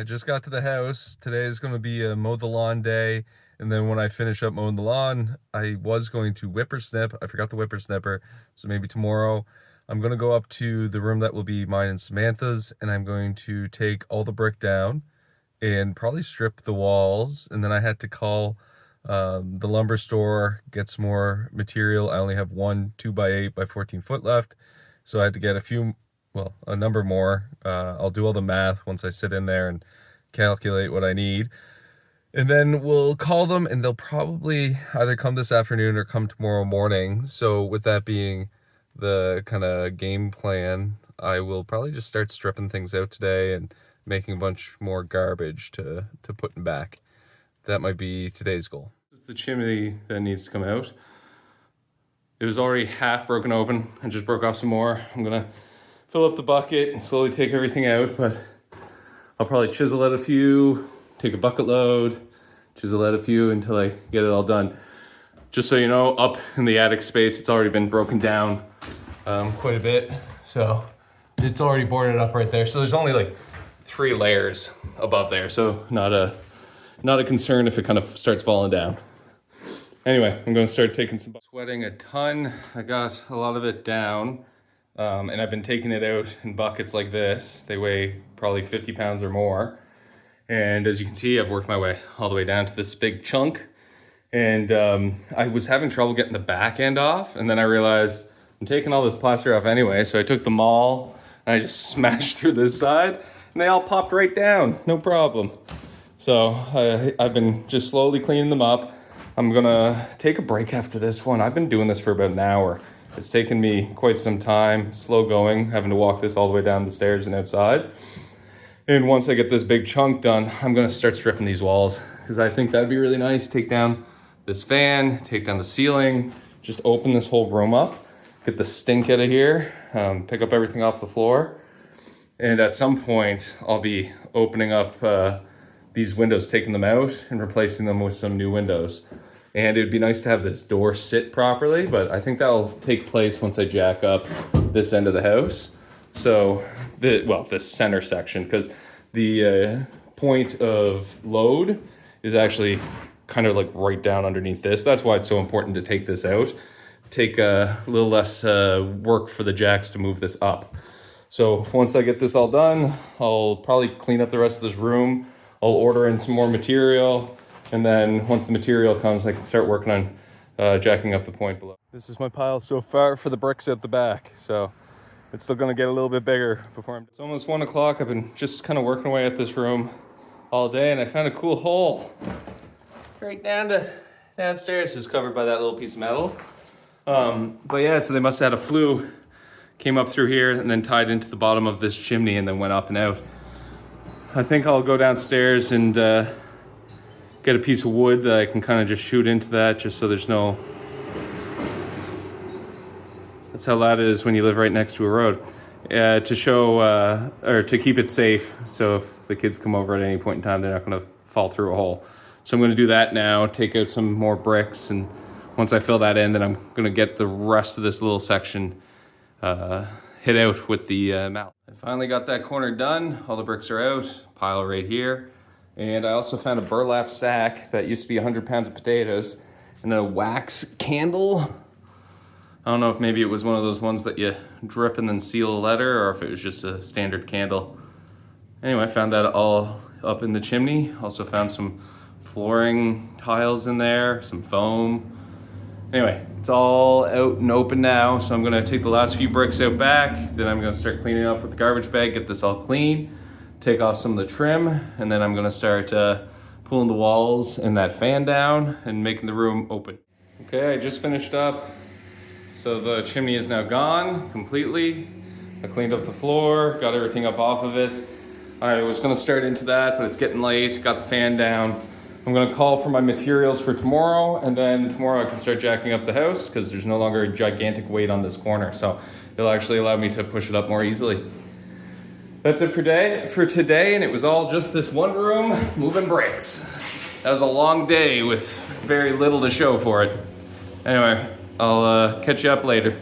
I just got to the house. Today is going to be a mow the lawn day. And then when I finish up mowing the lawn, I was going to whippersnip. I forgot the whippersnipper. So maybe tomorrow I'm going to go up to the room that will be mine and Samantha's. And I'm going to take all the brick down and probably strip the walls. And then I had to call the lumber store, get some more material. I only have one 2x8 by 14 foot left. So I had to get a number more. I'll do all the math once I sit in there and calculate what I need. And then we'll call them and they'll probably either come this afternoon or come tomorrow morning. So with that being the kind of game plan, I will probably just start stripping things out today and making a bunch more garbage to put in back. That might be today's goal. This is the chimney that needs to come out. It was already half broken open. I just broke off some more. I'm gonna fill up the bucket and slowly take everything out, but I'll probably chisel out a few, take a bucket load, chisel out a few until I get it all done. Just so you know, up in the attic space, it's already been broken down quite a bit. So it's already boarded up right there. So there's only like 3 layers above there. So not a concern if it kind of starts falling down. Anyway, I'm gonna start taking some, sweating a ton. I got a lot of it down. And I've been taking it out in buckets like this. They weigh probably 50 pounds or more. And as you can see, I've worked my way all the way down to this big chunk. And I was having trouble getting the back end off. And then I realized I'm taking all this plaster off anyway. So I took the maul and I just smashed through this side and they all popped right down, no problem. So I've been just slowly cleaning them up. I'm gonna take a break after this one. I've been doing this for about an hour. It's taken me quite some time, slow going, having to walk this all the way down the stairs and outside. And once I get this big chunk done, I'm gonna start stripping these walls because I think that'd be really nice. Take down this fan, take down the ceiling, just open this whole room up, get the stink out of here, pick up everything off the floor. And at some point, I'll be opening up these windows, taking them out and replacing them with some new windows. And it would be nice to have this door sit properly, but I think that'll take place once I jack up this end of the house. So, this center section, because the point of load is actually kind of like right down underneath this. That's why it's so important to take this out. Take a little less work for the jacks to move this up. So once I get this all done, I'll probably clean up the rest of this room. I'll order in some more material. And then once the material comes, I can start working on jacking up the point below. This is my pile so far for the bricks at the back. So it's still gonna get a little bit bigger before it's almost 1 o'clock. I've been just kind of working away at this room all day and I found a cool hole right down to downstairs. It's covered by that little piece of metal. But yeah, so they must have had a flue, came up through here and then tied into the bottom of this chimney and then went up and out. I think I'll go downstairs and get a piece of wood that I can kind of just shoot into that just so there's no... That's how loud it is when you live right next to a road. To show, or to keep it safe, so if the kids come over at any point in time, they're not gonna fall through a hole. So I'm gonna do that now, take out some more bricks, and once I fill that in, then I'm gonna get the rest of this little section hit out with the mallet. I finally got that corner done. All the bricks are out, pile right here. And I also found a burlap sack that used to be 100 pounds of potatoes and a wax candle. I don't know if maybe it was one of those ones that you drip and then seal a letter or if it was just a standard candle. Anyway, I found that all up in the chimney. Also found some flooring tiles in there, some foam. Anyway, it's all out and open now. So I'm gonna take the last few bricks out back. Then I'm gonna start cleaning up with the garbage bag, get this all clean. Take off some of the trim, and then I'm gonna start pulling the walls and that fan down and making the room open. Okay, I just finished up. So the chimney is now gone completely. I cleaned up the floor, got everything up off of it. I was gonna start into that, but it's getting late, got the fan down. I'm gonna call for my materials for tomorrow, and then tomorrow I can start jacking up the house because there's no longer a gigantic weight on this corner. So it'll actually allow me to push it up more easily. That's it for today, and it was all just this one room moving bricks. That was a long day with very little to show for it. Anyway, I'll catch you up later.